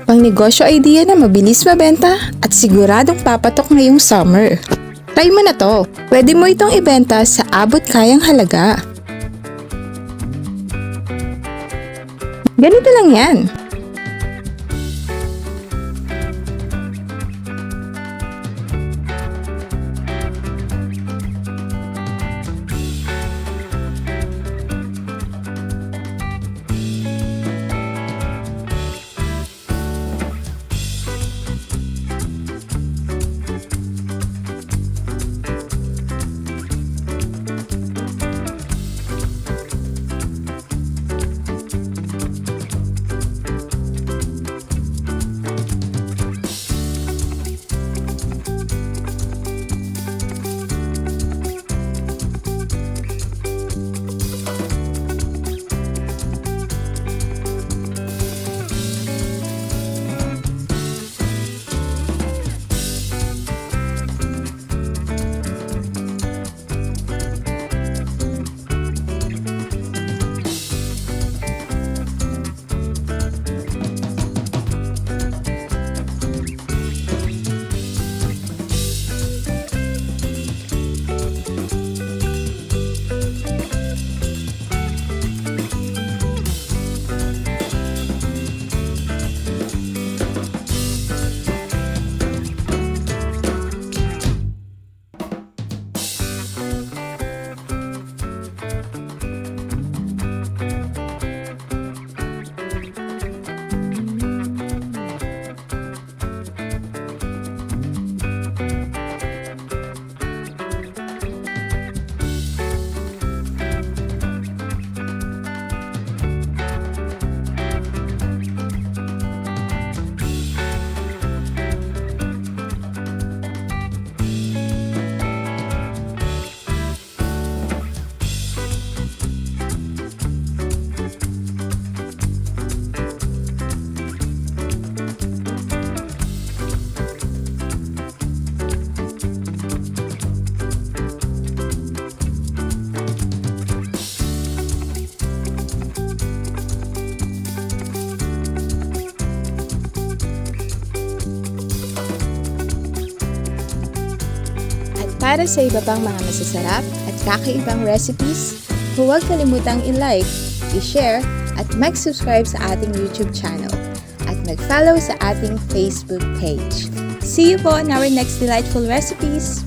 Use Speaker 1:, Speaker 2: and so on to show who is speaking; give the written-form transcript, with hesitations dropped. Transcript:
Speaker 1: Pangnegosyo idea na mabilis mabenta at siguradong papatok ngayong summer. Try mo na to. Pwede mo itong ibenta sa abot kayang halaga. Ganito lang yan. Para sa iba pang mga masasarap at kakaibang recipes, huwag kalimutang i-like, i-share, at mag-subscribe sa ating YouTube channel at mag-follow sa ating Facebook page. See you po on our next delightful recipes!